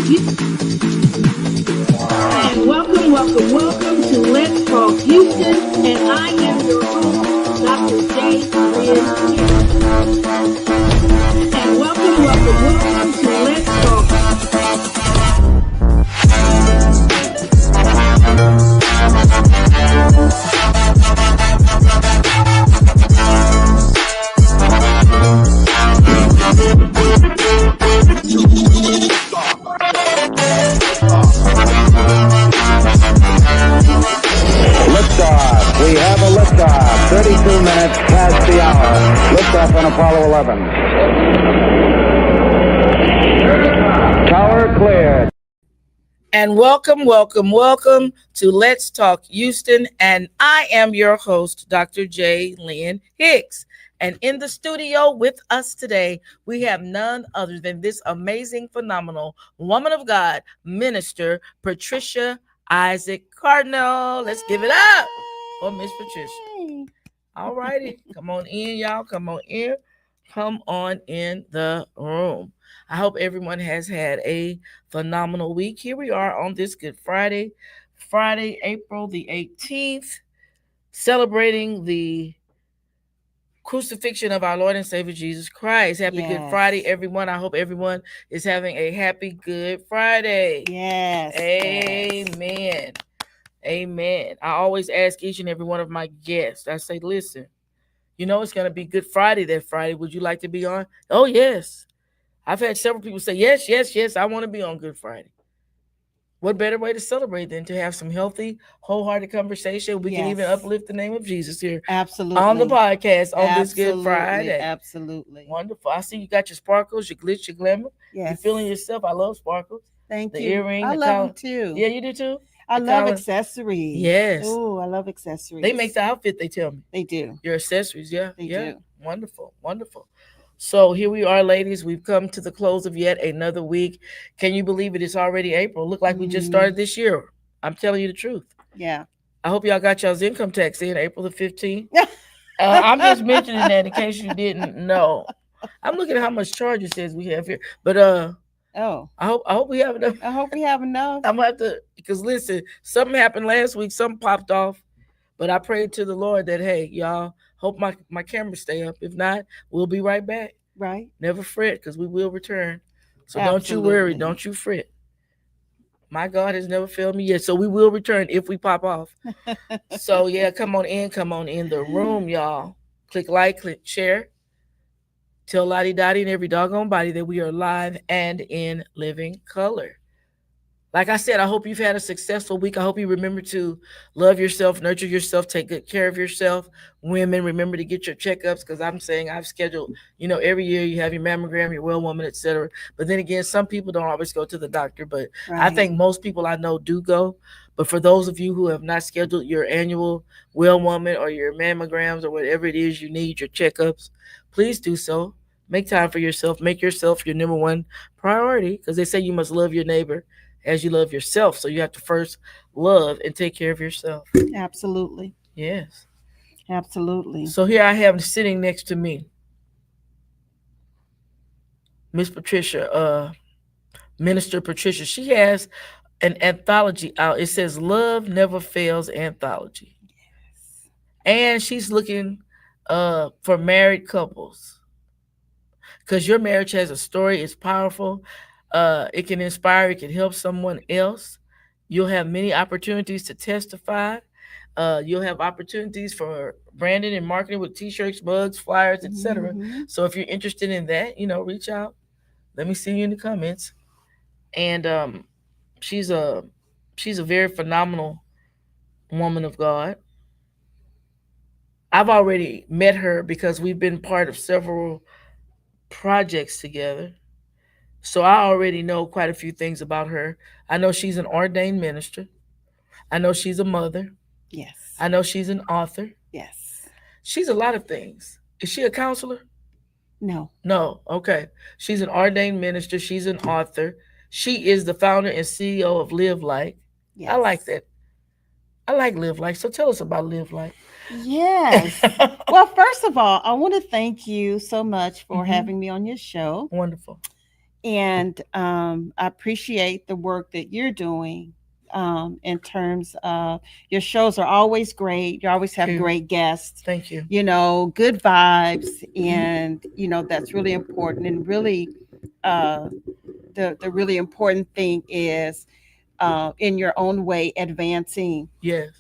And welcome to Let's Talk Houston. And I am your host, Dr. J. Lynn. And welcome to Let's Talk. Liftoff. We have a liftoff. 32 minutes past the hour. Liftoff on Apollo 11. Tower cleared. And welcome to Let's Talk Houston. And I am your host, Dr. J. Lynn Hicks. And in the studio with us today, we have none other than this amazing, phenomenal woman of God, Minister Patricia Isaac Cardinal. Let's give it up for Miss Patricia. All righty. Come on in, y'all. Come on in. Come on in the room. I hope everyone has had a phenomenal week. Here we are on this Good Friday, April the 18th, celebrating the crucifixion of our Lord and Savior Jesus Christ. Happy Good Friday, everyone. I hope everyone is having a happy Good Friday. Yes. Amen. Amen. I always ask each and every one of my guests, I say, listen, you know it's going to be Good Friday that Friday. Would you like to be on? Oh, yes. I've had several people say, yes, I want to be on Good Friday. What better way to celebrate than to have some healthy, wholehearted conversation? We can even uplift the name of Jesus here. Absolutely. On the podcast on this Good Friday. Absolutely. Wonderful. I see you got your sparkles, your glitz, your glamour. Yes. You're feeling yourself. I love sparkles. Thank the you. Earring, I love them too. Yeah, you do too? I love accessories. Yes. Oh, I love accessories. They make the outfit, they tell me. They do. Your accessories, yeah. They do. Wonderful. So here we are, ladies. We've come to the close of yet another week. Can you believe it? It's already April. Look like we just started this year. I'm telling you the truth. Yeah. I hope y'all got y'all's income tax in April the 15th. I'm just mentioning that in case you didn't know. I'm looking at how much charge it says we have here. But I hope we have enough. I hope we have enough. I'm gonna have to, because listen, something happened last week, something popped off. But I prayed to the Lord that, hey, y'all, hope my camera stay up. If not, we'll be right back. Right. Never fret, because we will return. So Absolutely. Don't you worry. Don't you fret. My God has never failed me yet. So we will return if we pop off. So, yeah, come on in the room, y'all. Click like, click share. Tell Lottie Dottie and every doggone body that we are live and in living color. Like I said, I hope you've had a successful week. I hope you remember to love yourself, nurture yourself, take good care of yourself. Women, remember to get your checkups, because I'm saying I've scheduled, every year you have your mammogram, your well woman, etc. But then again, some people don't always go to the doctor, but right. I think most people I know do go. But for those of you who have not scheduled your annual well woman or your mammograms or whatever it is you need, your checkups, please do so. Make time for yourself. Make yourself your number one priority, because they say you must love your neighbor as you love yourself. So you have to first love and take care of yourself. Absolutely. Yes. Absolutely. So here I have sitting next to me, Miss Patricia, Minister Patricia. She has an anthology out. It says Love Never Fails Anthology. Yes. And she's looking for married couples, because your marriage has a story. It's powerful. It can inspire. It can help someone else. You'll have many opportunities to testify. You'll have opportunities for branding and marketing with t-shirts, mugs, flyers, etc. Mm-hmm. So if you're interested in that, reach out. Let me see you in the comments. And she's a very phenomenal woman of God. I've already met her because we've been part of several projects together. So I already know quite a few things about her. I know she's an ordained minister. I know she's a mother. Yes. I know she's an author. Yes. She's a lot of things. Is she a counselor? No. No. Okay. She's an ordained minister. She's an author. She is the founder and CEO of Live Like. Yes. I like that. I like Live Like. So tell us about Live Like. Yes. Well, first of all, I want to thank you so much for having me on your show. Wonderful. And I appreciate the work that you're doing in terms of your shows are always great. You always have Thank you. great guests, Thank you. you know, good vibes. And, you know, that's really important. And really, uh, the really important thing is in your own way advancing Yes.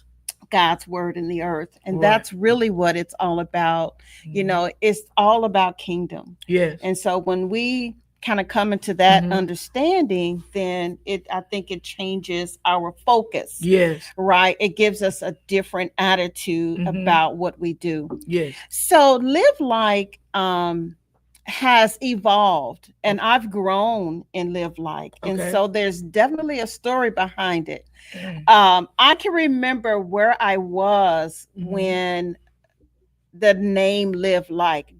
God's word in the earth. And Right. that's really what it's all about. You know, it's all about kingdom. Yes. And so when we kind of come into that Mhm. understanding, then I think it changes our focus. Yes. Right? It gives us a different attitude Mhm. about what we do. Yes. So Live Like has evolved and I've grown in Live Like. And Okay. so there's definitely a story behind it. Mm. I can remember where I was Mhm. when the name Live Like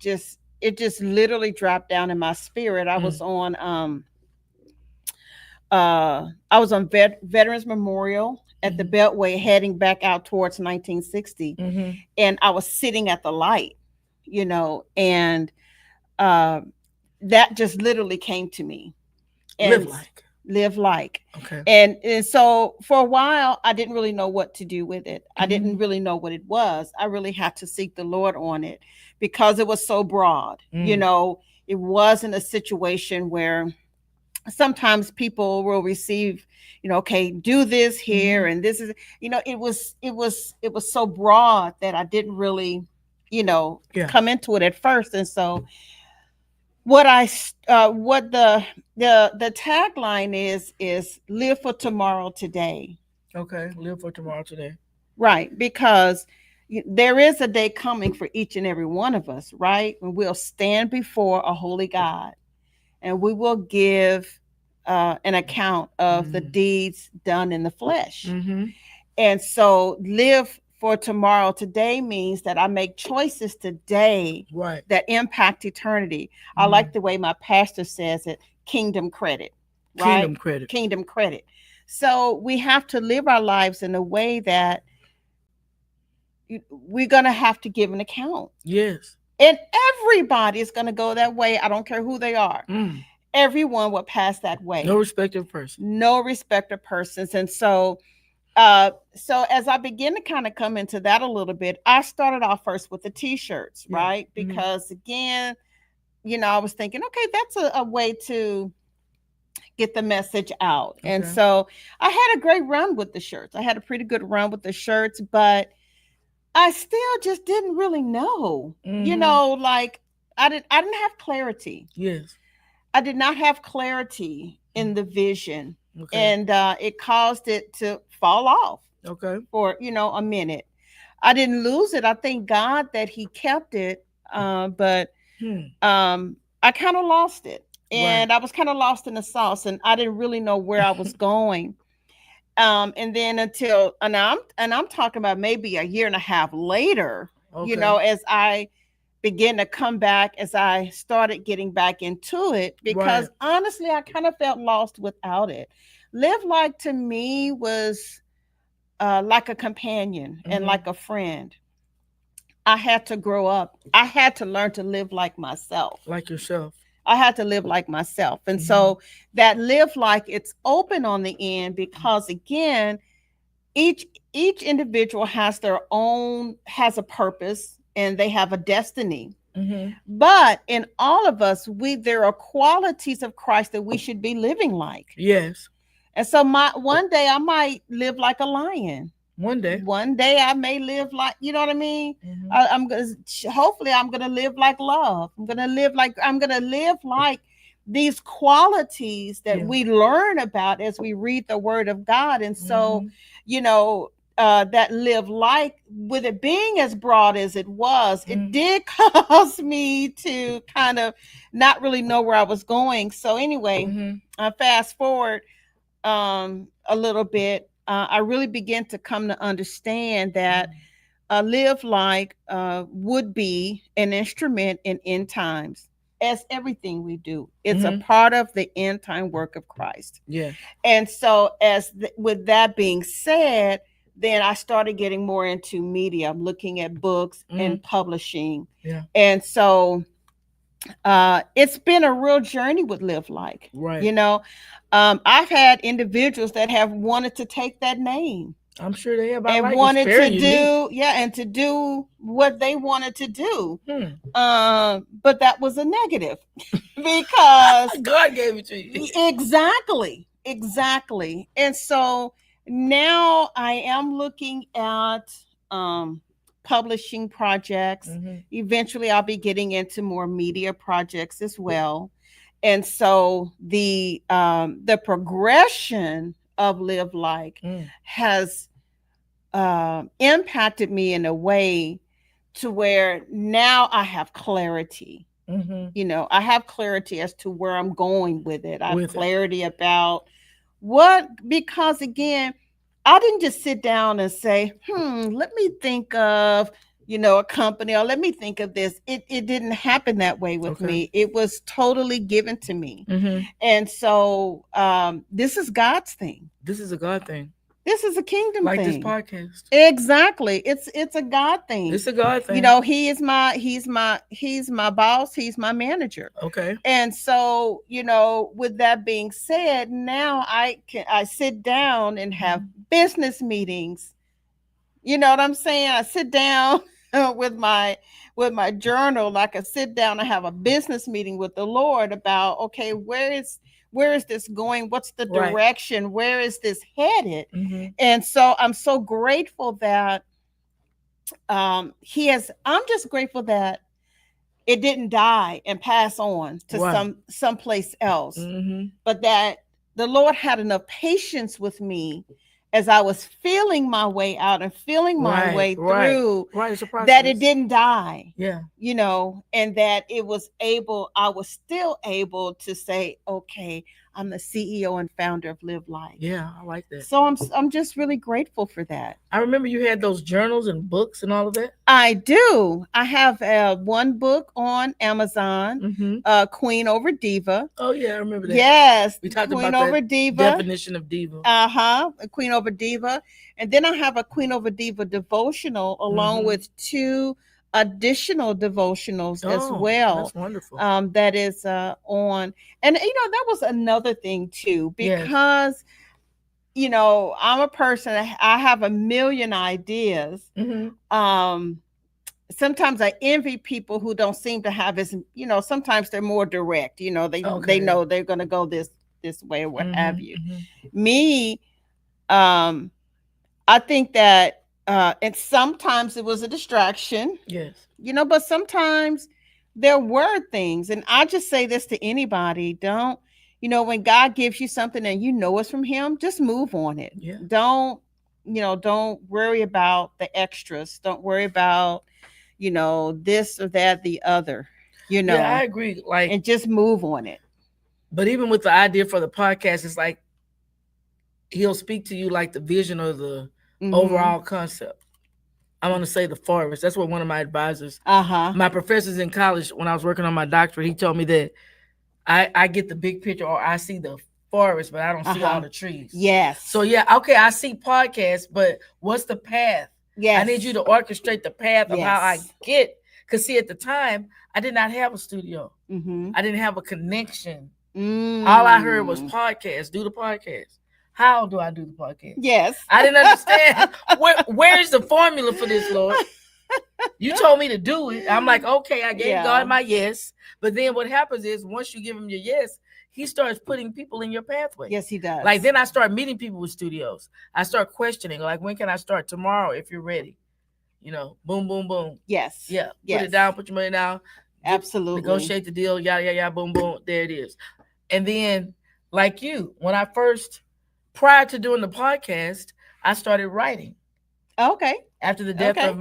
it just literally dropped down in my spirit. I was on Veterans Memorial at the Beltway heading back out towards 1960. Mm-hmm. And I was sitting at the light, you know, and uh, that just literally came to me. And Live like. Live like. Okay. And so for a while, I didn't really know what to do with it. I didn't really know what it was. I really had to seek the Lord on it because it was so broad. You know, it wasn't a situation where sometimes people will receive, you know, okay, do this here and this is, you know, it was so broad that I didn't really, you know, come into it at first. And so what the tagline is live for tomorrow today. Okay, live for tomorrow today. Right, because there is a day coming for each and every one of us, right? When we'll stand before a holy God and we will give an account of the deeds done in the flesh. And so live for tomorrow today means that I make choices today that impact eternity. I like the way my pastor says it, kingdom credit, right? Kingdom credit. Kingdom credit. So we have to live our lives in a way that we're going to have to give an account. Yes. And everybody is going to go that way. I don't care who they are. Everyone will pass that way. No respect of person. No respect of persons. And so as I begin to kind of come into that a little bit, I started off first with the t-shirts, right? Because again, you know, I was thinking, okay, that's a way to get the message out. Okay. And so I had a great run with the shirts. I had a pretty good run with the shirts, but I still just didn't really know, you know, like I didn't have clarity. Yes. I did not have clarity in the vision. Okay. And it caused it to fall off. Okay. For, you know, a minute. I didn't lose it. I thank God that he kept it. But I kind of lost it. And I was kind of lost in the sauce and I didn't really know where I was going. And then I'm talking about maybe a year and a half later, you know, as I begin to come back, as I started getting back into it, because honestly, I kind of felt lost without it. Live Like to me was like a companion and like a friend. I had to grow up. I had to learn to live like myself. Like yourself. I had to live like myself. And so that live like, it's open on the end because again, each individual has a purpose and they have a destiny. But in all of us, there are qualities of Christ that we should be living like. Yes. And so one day I might live like a lion. One day I may live like, you know what I mean? Hopefully I'm going to live like love. I'm going to live like these qualities that we learn about as we read the word of God. And so, you know, that live like, with it being as broad as it was, it did cause me to kind of not really know where I was going. So anyway, fast forward a little bit, I really began to come to understand that live like would be an instrument in end times, as everything we do. It's a part of the end time work of Christ. Yeah. And so with that being said, then I started getting more into media. I'm looking at books and publishing. Yeah. And so it's been a real journey with Live Like. Right. You know, I've had individuals that have wanted to take that name. I'm sure they have. And wanted to do, and to do what they wanted to do. But that was a negative because God gave it to you. Exactly. And so now I am looking at publishing projects. Eventually I'll be getting into more media projects as well. And so the progression of Live Like has impacted me in a way to where now I have clarity. You know, I have clarity as to where I'm going with it. I have clarity about what, because again, I didn't just sit down and say, let me think of, a company, or let me think of this. It didn't happen that way with me. It was totally given to me. And so this is God's thing. This is a God thing. This is a kingdom like thing. Like this podcast. Exactly. It's a God thing. It's a God thing. You know, he's my boss, he's my manager. Okay. And so, with that being said, now I sit down and have business meetings. You know what I'm saying? I sit down with my journal, like I sit down and have a business meeting with the Lord about, okay, where is this going? What's the direction? Right. Where is this headed? And so I'm so grateful that I'm just grateful that it didn't die and pass on to someplace else, but that the Lord had enough patience with me as I was feeling my way out and feeling my way through, that it didn't die. Yeah. And that I was still able to say, okay, I'm the CEO and founder of Live Like. Yeah, I like that. So I'm just really grateful for that. I remember you had those journals and books and all of that. I do. I have one book on Amazon, Queen Over Diva. Oh yeah, I remember that. Yes, we talked Queen about Over that Diva. Definition of diva. Queen Over Diva, and then I have a Queen Over Diva devotional along with 2 additional devotionals as well. That's wonderful. That is on, and that was another thing too, because I'm a person, I have a million ideas. Sometimes I envy people who don't seem to have as, sometimes they're more direct, they know they're going to go this way or what have you. Me, I think that and sometimes it was a distraction. Yes. But sometimes there were things, and I just say this to anybody, don't, when God gives you something and it's from him, just move on it. Yeah. Don't worry about the extras. Don't worry about, this or that, the other, Yeah, I agree. And just move on it. But even with the idea for the podcast, it's like he'll speak to you like the vision or the overall concept. I want to say the forest. That's what one of my advisors, my professors in college, when I was working on my doctorate, he told me that I get the big picture, or I see the forest, but I don't see all the trees. Yes. So yeah, okay, I see podcasts, but what's the path? Yes. I need you to orchestrate the path of how I get. Because see, at the time, I did not have a studio. I didn't have a connection. All I heard was podcast. Do the podcast. How do I do the podcast? Yes. I didn't understand. Where's the formula for this, Lord? You told me to do it. I'm like, okay, I gave God my yes. But then what happens is once you give him your yes, he starts putting people in your pathway. Yes, he does. Like then I start meeting people with studios. I start questioning, like, when can I start? Tomorrow, if you're ready. Boom, boom, boom. Yes. Yeah. Put it down, put your money down. Absolutely. Negotiate the deal, yada, yada, yada, boom, boom. There it is. And then, like you, when I first, prior to doing the podcast, I started writing. Okay. After the death of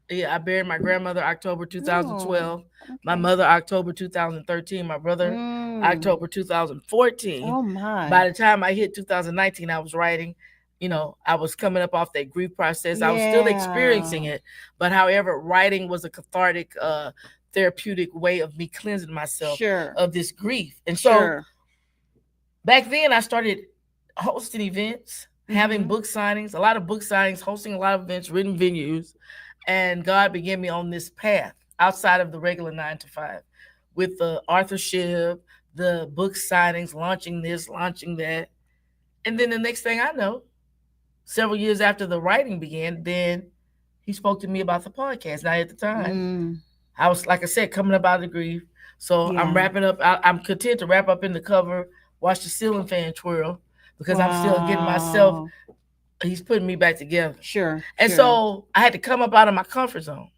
I buried my grandmother October 2012, my mother October 2013, my brother October 2014. Oh my! By the time I hit 2019, I was writing. I was coming up off that grief process. I was still experiencing it, but however, writing was a cathartic, therapeutic way of me cleansing myself of this grief. And so back then, I started hosting events, having book signings, a lot of book signings, hosting a lot of events, written venues. And God began me on this path outside of the regular 9 to 5, with the authorship, the book signings, launching this, launching that. And then the next thing I know, several years after the writing began, then he spoke to me about the podcast. Now at the time, I was, like I said, coming up out of grief. So I'm wrapping up. I'm content to wrap up in the cover, watch the ceiling fan twirl, because I'm still getting myself, he's putting me back together. Sure. And so I had to come up out of my comfort zone,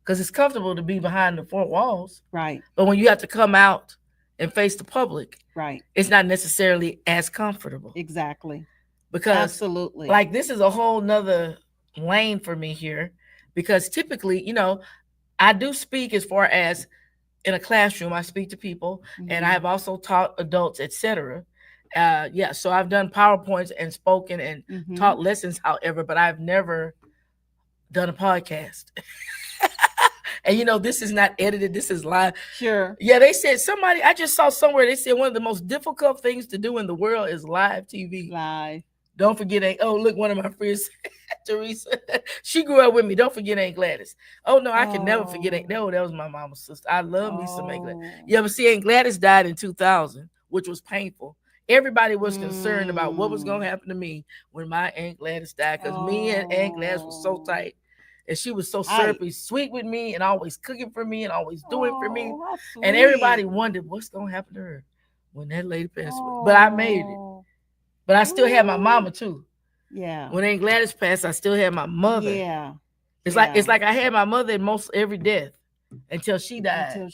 because it's comfortable to be behind the four walls. Right. But when you have to come out and face the public, right, it's not necessarily as comfortable. Exactly. Because absolutely, like, this is a whole nother lane for me here, because typically, I do speak as far as in a classroom. I speak to people, and I have also taught adults, etc. So I've done PowerPoints and spoken and taught lessons, however, but I've never done a podcast. And this is not edited, this is live. Sure. Yeah, they said I just saw somewhere, they said one of the most difficult things to do in the world is live TV. Live. Don't forget, look, one of my friends, Teresa, she grew up with me. Don't forget Aunt Gladys. Oh, no, I can never forget Aunt. No, that was my mama's sister. I love me some Aunt Gladys. Yeah, but see, Aunt Gladys died in 2000, which was painful. Everybody was concerned about what was going to happen to me when my Aunt Gladys died, because me and Aunt Gladys were so tight. And she was so syrupy, sweet with me, and always cooking for me, and always doing for me. And everybody wondered what's going to happen to her when that lady passed away. But I made it. But I still had my mama too. Yeah. When Aunt Gladys passed, I still had my mother. Yeah. It's like I had my mother in most every death until she died.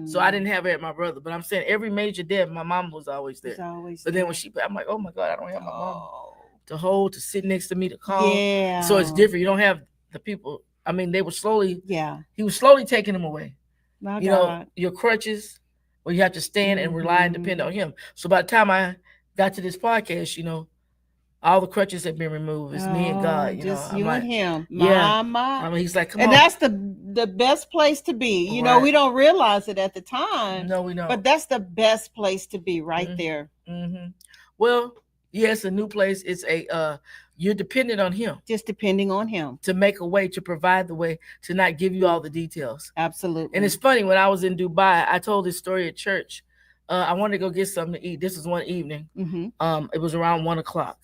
So I didn't have her at my brother. But I'm saying every major death, my mom was always there. But then when I'm like, oh my God, I don't have my mom to hold, to sit next to me, to call. Yeah. So it's different. You don't have the people. I mean, they were slowly. Yeah. He was slowly taking them away. My God. Your crutches, where you have to stand and rely and depend on him. So by the time I got to this podcast, all the crutches have been removed. It's me and God. Just you and him. Yeah. My. I mean, he's like, come on. And that's the best place to be. You know, we don't realize it at the time. No, we don't. But that's the best place to be, right there. Mm-hmm. Well, yes, a new place. It's you're dependent on him. Just depending on him. To make a way, to provide the way, to not give you all the details. Absolutely. And it's funny, when I was in Dubai, I told this story at church. I wanted to go get something to eat. This was one evening. It was around 1:00.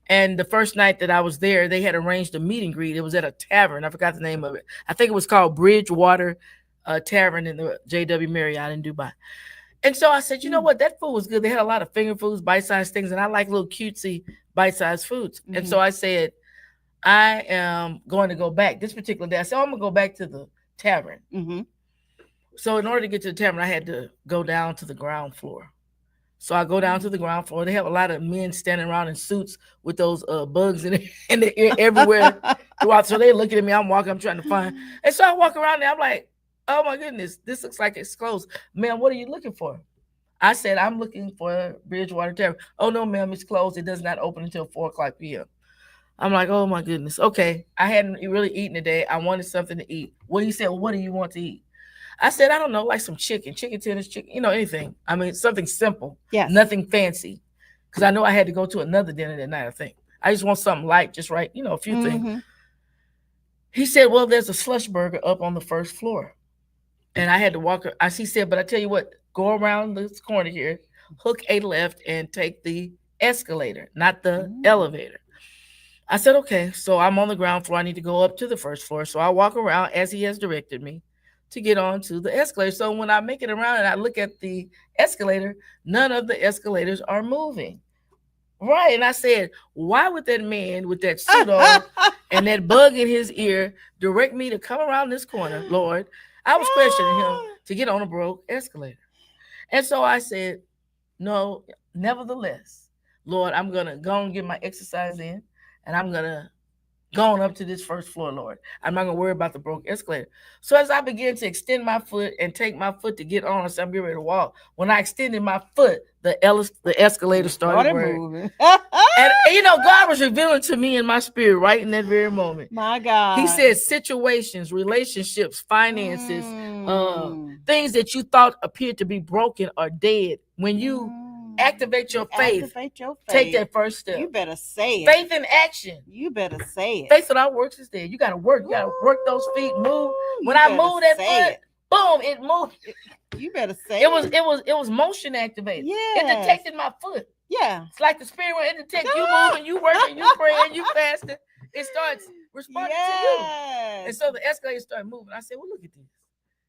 And the first night that I was there, they had arranged a meet and greet. It was at a tavern. I forgot the name of it. I think it was called Bridgewater Tavern in the JW Marriott in Dubai. And so I said, you know what? That food was good. They had a lot of finger foods, bite-sized things. And I like little cutesy bite-sized foods. And so I said, I am going to go back. This particular day, I said, I'm going to go back to the tavern. So in order to get to the tavern, I had to go down to the ground floor. So I go down to the ground floor. They have a lot of men standing around in suits with those bugs in the ear everywhere throughout. So they're looking at me. I'm walking. I'm trying to find. And so I walk around there. I'm like, oh, my goodness. This looks like it's closed. Ma'am, what are you looking for? I said, I'm looking for Bridgewater Tavern. Oh, no, ma'am, it's closed. It does not open until 4:00 p.m. I'm like, oh, my goodness. Okay. I hadn't really eaten today. I wanted something to eat. Well, he said, well, what do you want to eat? I said, I don't know, like some chicken tenders, anything. I mean, something simple. Yeah. Nothing fancy. Because I know I had to go to another dinner that night, I think. I just want something light, just right, a few things. He said, well, there's a slush burger up on the first floor. And I had to walk. He said, but I tell you what, go around this corner here, hook a left, and take the escalator, not the elevator. I said, okay. So I'm on the ground floor. I need to go up to the first floor. So I walk around as he has directed me to get on to the escalator. So when I make it around and I look at the escalator, none of the escalators are moving. Right. And I said, why would that man with that suit on and that bug in his ear direct me to come around this corner, Lord? I was questioning him to get on a broke escalator. And so I said, no, nevertheless, Lord, I'm going to go and get my exercise in, and I'm going to going up to this first floor, Lord. I'm not going to worry about the broke escalator. So as I began to extend my foot and take my foot to get on, so I'm getting ready to walk. When I extended my foot, the escalator started moving. And God was revealing to me in my spirit right in that very moment. My God. He said situations, relationships, finances, things that you thought appeared to be broken or dead. When you activate your faith. Take that first step. You better say it. Faith in action. You better say it. Faith without works is dead. You got to work. You got to work those feet. Move. When I move that foot, boom, it moved. You better say it was motion activated. Yeah. It detected my foot. Yeah. It's like the spirit where it detects you moving, you working, you praying, you fasting. It starts responding to you. And so the escalator started moving. I said, well, look at this.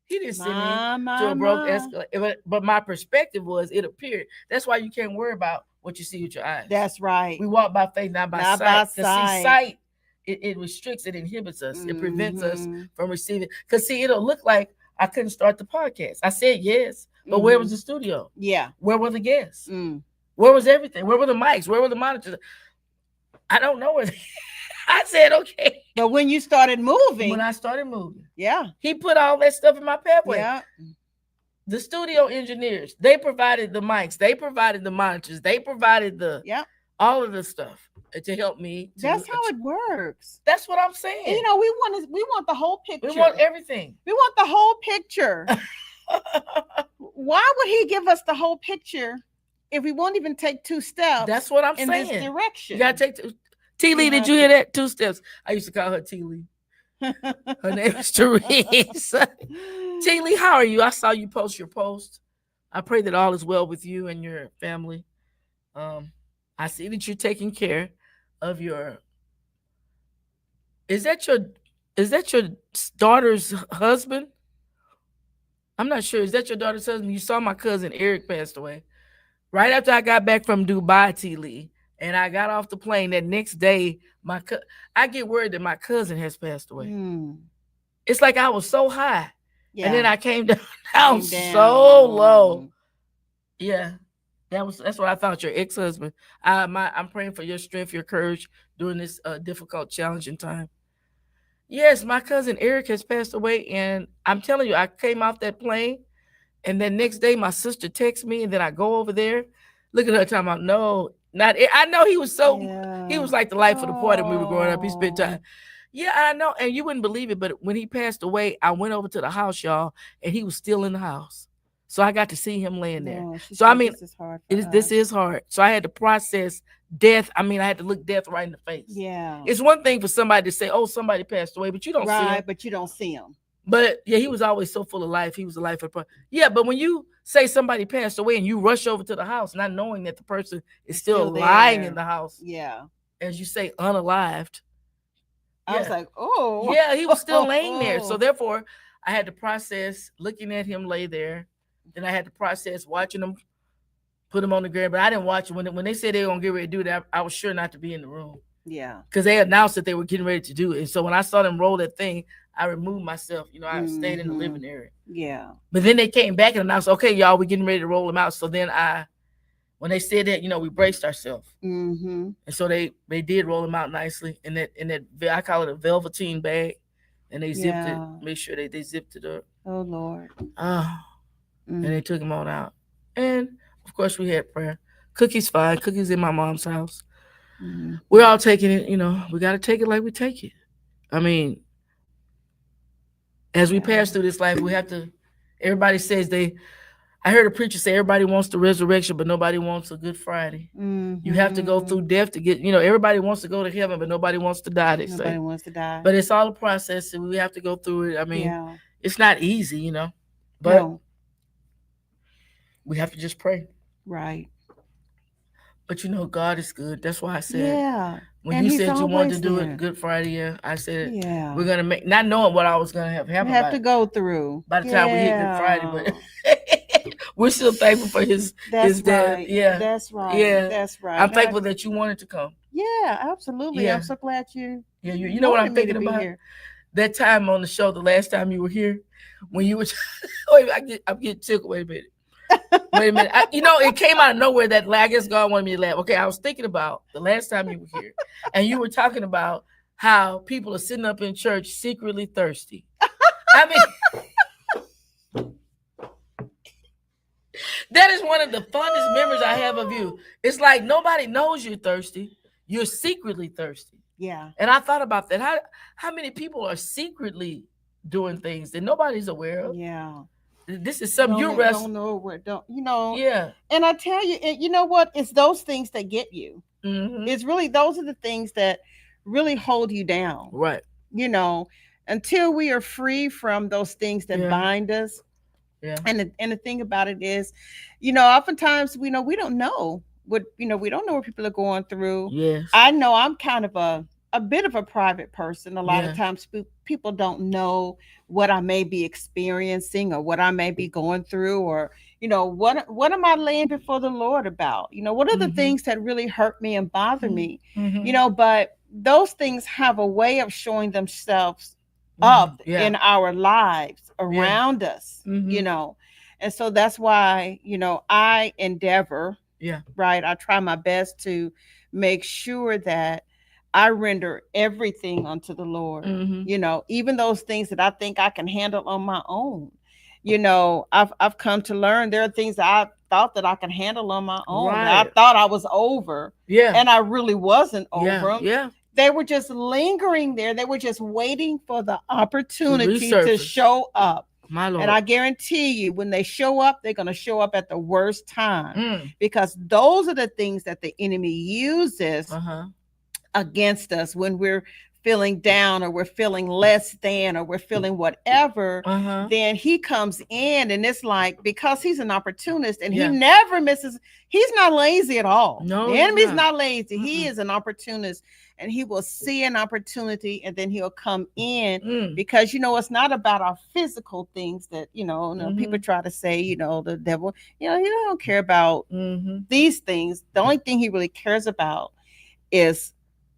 He didn't send me to a broke escalator. But my perspective was it appeared. That's why you can't worry about what you see with your eyes. That's right. We walk by faith, not by sight. Because see, sight, it restricts, it inhibits us. It prevents us from receiving. Because see, it'll look like I couldn't start the podcast. I said yes, but where was the studio? Yeah. Where were the guests? Where was everything? Where were the mics? Where were the monitors? I don't know where. I said, okay. But when you started moving. When I started moving. Yeah. He put all that stuff in my pathway. Yeah. The studio engineers, they provided the mics. They provided the monitors. They provided all of the stuff to help me. That's how it works. That's what I'm saying. And, we want the whole picture. We want everything. We want the whole picture. Why would he give us the whole picture if we won't even take 2 steps? That's what I'm saying. In this direction. You gotta take T. Lee, did you hear that? 2 steps. I used to call her T. Lee. Her name is Teresa. T. Lee, how are you? I saw you post your post. I pray that all is well with you and your family. I see that you're taking care of your. Is that your daughter's husband? I'm not sure. Is that your daughter's husband? You saw my cousin Eric passed away right after I got back from Dubai, T. Lee. And I got off the plane that next day. I get word that my cousin has passed away. It's like I was so high, and then I came down so low. Yeah, that's what I thought. Your ex-husband. I'm praying for your strength, your courage during this difficult, challenging time. Yes, my cousin Eric has passed away, and I'm telling you, I came off that plane, and then next day my sister texts me, and then I go over there. Look at her talking about no. I know he was he was like the life of the party when we were growing up. He spent time. Yeah, I know. And you wouldn't believe it, but when he passed away, I went over to the house, y'all, and he was still in the house. So I got to see him laying there. So I mean, this is hard. So I had to process death. I mean, I had to look death right in the face. Yeah. It's one thing for somebody to say, oh, somebody passed away, but you don't see him. Right, but you don't see him. But yeah, he was always so full of life. He was the life of the party. Yeah, but when you say somebody passed away and you rush over to the house, not knowing that the person is still lying in the house. Yeah. As you say, unalived. I was like, oh. Yeah, he was still laying there. So therefore, I had to process looking at him lay there. Then I had to process watching him put him on the ground. But I didn't watch it. When they said they were going to get ready to do that, I was sure not to be in the room. Yeah. Because they announced that they were getting ready to do it. And so when I saw them roll that thing, I removed myself. I stayed in the living area. Yeah. But then they came back and announced, okay, y'all, we're getting ready to roll them out. So then when they said that, we braced ourselves. And so they did roll them out nicely in that I call it a velveteen bag. And they zipped it, make sure they zipped it up. Oh, Lord. And they took them on out. And, of course, we had prayer. Cookie's fine. Cookie's in my mom's house. We're all taking it, we got to take it like we take it. I mean, as we pass through this life, we have to, everybody says I heard a preacher say everybody wants the resurrection, but nobody wants a Good Friday. You have to go through death to get, everybody wants to go to heaven, but nobody wants to die, they say. Nobody wants to die. But it's all a process, and we have to go through it. I mean, it's not easy, but we have to just pray. Right. But God is good. That's why I said, when you said you wanted to do it Good Friday, I said, we're going to make, not knowing what I was going to have to go through by the time we hit Good Friday, but we're still thankful for his death. Right. Yeah. That's right. Yeah. That's right. I'm thankful that you wanted to come. Yeah, absolutely. Yeah. I'm so glad you. Yeah, you know what I'm thinking about? Here. That time on the show, the last time you were here, when you were, wait, I'm getting tickled. Wait a minute. Wait a minute. It came out of nowhere that I guess God wanted me to laugh. Okay, I was thinking about the last time you were here, and you were talking about how people are sitting up in church secretly thirsty. I mean, that is one of the fondest memories I have of you. It's like nobody knows you're thirsty. You're secretly thirsty. Yeah. And I thought about that. How many people are secretly doing things that nobody's aware of? Yeah. This is something don't know where, Yeah. And I tell you, you know what? It's those things that get you. It's really, those are the things that really hold you down. Right. until we are free from those things that bind us. Yeah. And the thing about it is, oftentimes we don't know what people are going through. Yes. I know I'm kind of a bit of a private person. A lot of times people don't know what I may be experiencing or what I may be going through, or what am I laying before the Lord about? What are the things that really hurt me and bother me? But those things have a way of showing themselves up in our lives around us, and so that's why I endeavor, right, I try my best to make sure that I render everything unto the Lord, even those things that I think I can handle on my own. I've come to learn there are things that I thought that I could handle on my own, that I thought I was over, and I really wasn't over them. They were just lingering there. They were just waiting for the opportunity to show up. My Lord. And I guarantee you, when they show up, they're going to show up at the worst time, because those are the things that the enemy uses against us when we're feeling down, or we're feeling less than, or we're feeling whatever. Then he comes in, and it's like, because he's an opportunist and he never misses. He's not lazy at all. No, the enemy's not lazy. He is an opportunist, and he will see an opportunity, and then he'll come in, because it's not about our physical things that people try to say, the devil, he don't care about these things. The only thing he really cares about is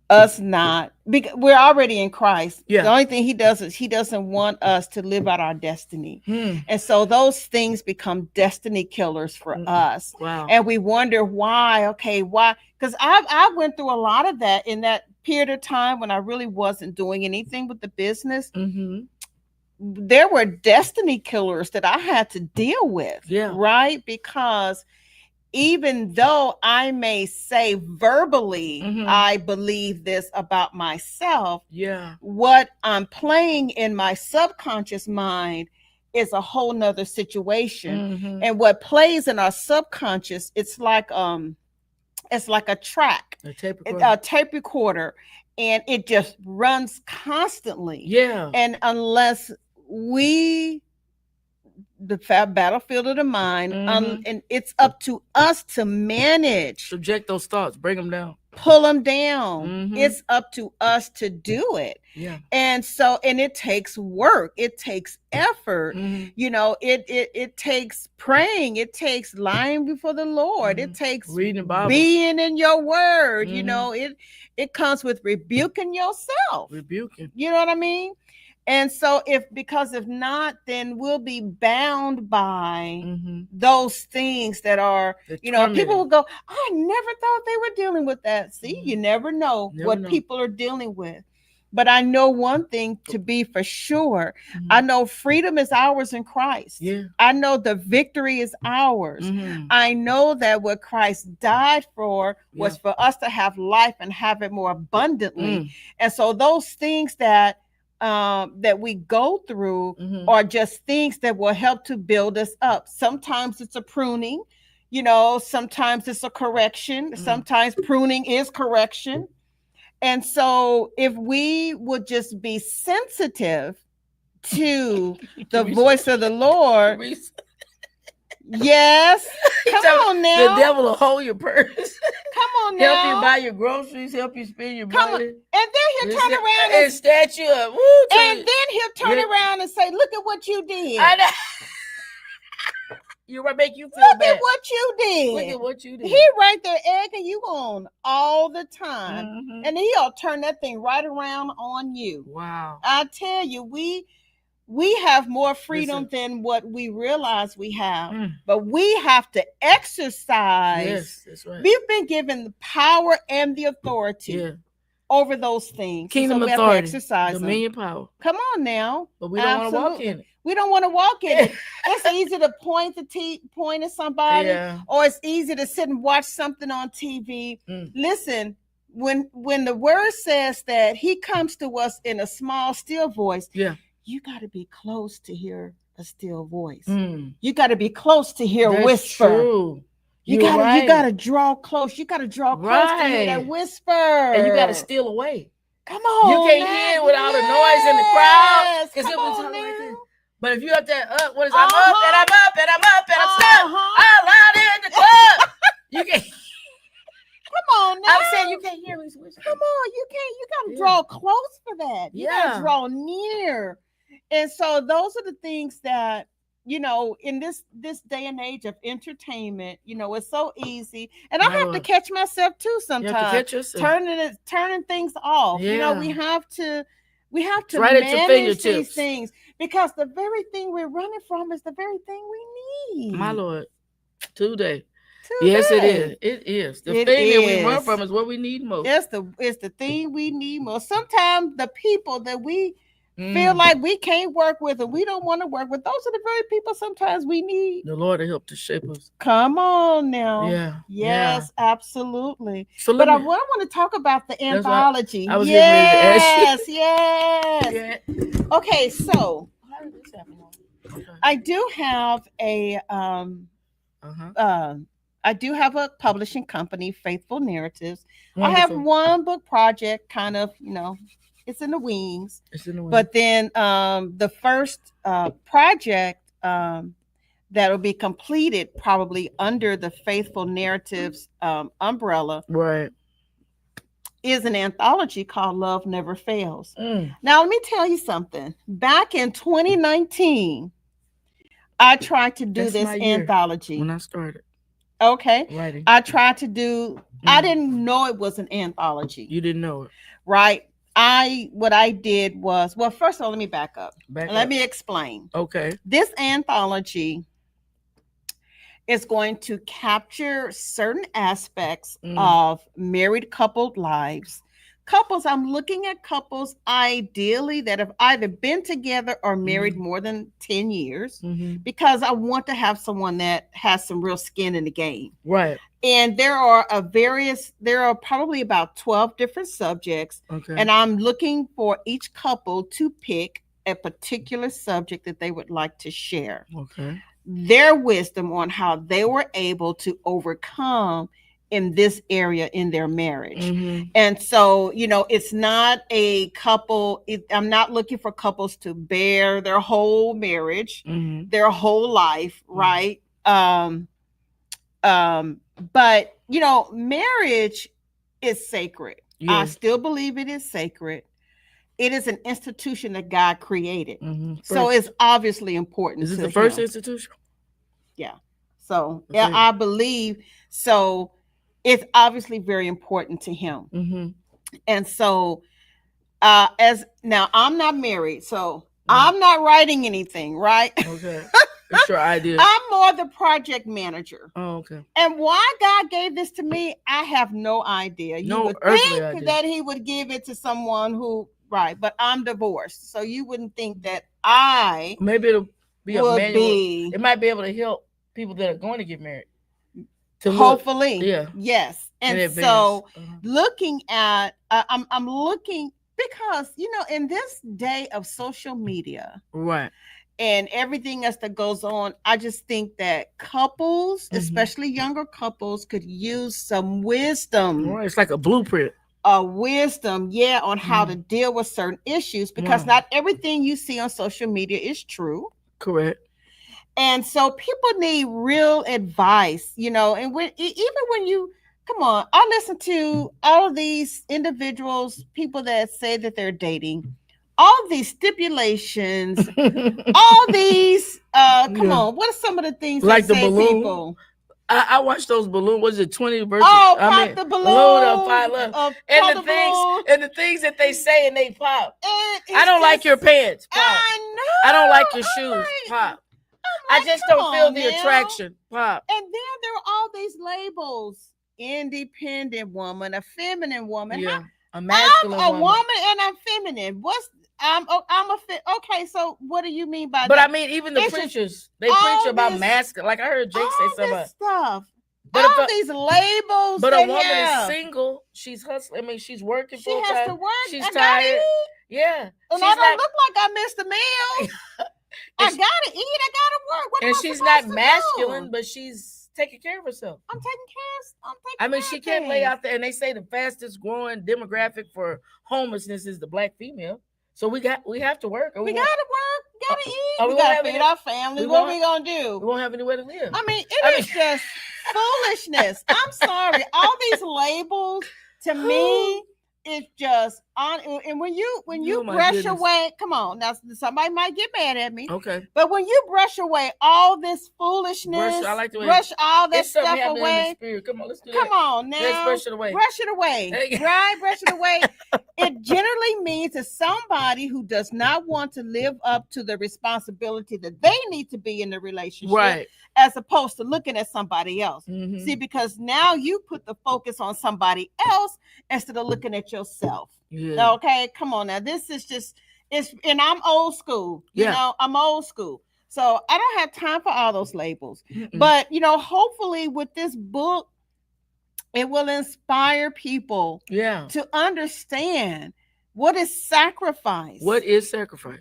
us not, because we're already in Christ. The only thing he does is he doesn't want us to live out our destiny. And so those things become destiny killers for us. Wow. And we wonder why. Because I went through a lot of that in that period of time when I really wasn't doing anything with the business. There were destiny killers that I had to deal with. Right? Because even though I may say verbally, I believe this about myself, what I'm playing in my subconscious mind is a whole nother situation. And what plays in our subconscious, it's like a track, a tape recorder, and it just runs constantly. And unless the battlefield of the mind, and it's up to us to manage, subject those thoughts, bring them down, pull them down. It's up to us to do it. And it takes work, it takes effort. It takes praying, it takes lying before the Lord, it takes reading the Bible, being in your word. It comes with rebuking yourself, you know what I mean? And so if not, then we'll be bound by those things that are, people will go, I never thought they were dealing with that. See, you never know what people are dealing with. But I know one thing to be for sure. I know freedom is ours in Christ. I know the victory is ours. I know that what Christ died for was for us to have life and have it more abundantly. And so those things that we go through are just things that will help to build us up. Sometimes it's a pruning, sometimes it's a correction. Sometimes pruning is correction. And so if we would just be sensitive to the voice of the Lord. Yes. Come on now. The devil will hold your purse. Come on now. Help you buy your groceries, help you spend your money. And then he'll turn around and snatch you up. And then he'll turn around and say, look at what you did. I know. You make you feel Look bad. at what you did. Look at what you did. He right there egging you on all the time. And he'll turn that thing right around on you. Wow. I tell you, we have more freedom than what we realize we have. But we have to exercise. Yes, that's right. We've been given the power and the authority over those things. Kingdom authority, authority, exercise dominion, power. Come on now. But we don't want to walk in it. We don't want to walk in it. It's easy to point at somebody, or it's easy to sit and watch something on TV. Listen, when the word says that he comes to us in a small, still voice, you got to be close to hear a still voice. You got to be close to hear a whisper. True. You gotta draw close. You gotta draw close to hear that whisper. And you gotta steal away. Come on. You can't hear with all the noise in the crowd. Because it was like this. But if you up there, what is I'm up and I'm up and I'm up and I'm stuck all out in the club. You can't. Come on now. I'm saying you can't hear me. Come on, you can't. You got to draw close for that. You got to draw near. And so those are the things that, in this day and age of entertainment, it's so easy. And I have to catch myself too sometimes. Turning things off. Yeah. We have to right manage these things, because the very thing we're running from is the very thing we need. My Lord, today. Yes, it is. It is. The thing that we run from is what we need most. It's the thing we need most. Sometimes the people that we feel like we can't work with and we don't want to work with, those are the very people sometimes we need the Lord to help to shape us. Come on now. Yeah. Yes, absolutely. So but I want to talk about the anthology. I was yes. Okay, so how did this happen? Okay. I do have I do have a publishing company, Faithful Narratives. Wonderful. I have one book project, kind of, it's in the wings. But then the first project that'll be completed probably under the Faithful Narratives umbrella, right, is an anthology called Love Never Fails. Now, let me tell you something. Back in 2019, I tried to do this anthology. When I started. Okay. Writing. I tried to do, I didn't know it was an anthology. You didn't know it. Right. What I did was, well, first of all, let me back up. Let me explain. Okay. This anthology is going to capture certain aspects of married coupled lives. I'm looking at couples ideally that have either been together or married more than 10 years, because I want to have someone that has some real skin in the game. Right. And there are probably about 12 different subjects. Okay. And I'm looking for each couple to pick a particular subject that they would like to share. Okay. Their wisdom on how they were able to overcome in this area in their marriage. And so, it's not a couple. I'm not looking for couples to bear their whole marriage, their whole life. Right. But, marriage is sacred. Yes. I still believe it is sacred. It is an institution that God created. So it's obviously important. Is it the first institution? Yeah. So I believe so. It's obviously very important to him. And so as now, I'm not married, so I'm not writing anything, right? Okay. It's your idea. I'm more the project manager. Oh, okay. And why God gave this to me, I have no idea. You would think that he would give it to someone who, right, but I'm divorced. So you wouldn't think that I maybe it'll be a manual. It might be able to help people that are going to get married. Hopefully. Yeah. Yes. And so looking at, I'm looking, because, in this day of social media. Right. And everything else that goes on, I just think that couples, especially younger couples, could use some wisdom. Right. It's like a blueprint. Wisdom, on how to deal with certain issues, because not everything you see on social media is true. Correct. And so people need real advice, and even when you, come on, I listen to all of these individuals, people that say that they're dating, all these stipulations, all these, come on, what are some of the things like the say balloon? People? I watched those balloons. Was it 20 versus? Pop the balloon. And the things that they say and they pop. I don't like your pants. Pop. I know. I don't like your shoes. Pop. I just don't feel the attraction. Pop. And then there are all these labels: independent woman, a feminine woman. Yeah, a masculine woman. I'm a woman and I'm feminine. Okay, so what do you mean by that? But I mean, even the preachers, they preach about masculine. Like I heard Jake say something about stuff. But all these labels. But a woman is single. She's hustling. I mean, she's working full time. She has to work. She's tired. Yeah. And I don't look like I missed a meal. I gotta eat. I gotta work. What and she's not masculine, but she's taking care of herself. I'm taking care she can't lay out there. And they say the fastest growing demographic for homelessness is the Black female. So we have to work. We gotta work. We gotta eat. We gotta feed our family. What are we gonna do? We won't have anywhere to live. It is just foolishness. I'm sorry. All these labels to me, it's just on. And when you brush away, come on, now somebody might get mad at me. Okay. But when you brush away all this foolishness, brush all that stuff away. Come on, let's do that. Come on now. Let's brush it away. Brush it away. Right? Brush it away. It generally means that somebody who does not want to live up to the responsibility that they need to be in the relationship, right, as opposed to looking at somebody else. Mm-hmm. See, because now you put the focus on somebody else instead of looking at yourself. Yeah. Okay, come on now. This is just, and I'm old school. You know, I'm old school. So I don't have time for all those labels. Mm-mm. But, hopefully with this book, it will inspire people to understand what is sacrifice. What is sacrifice?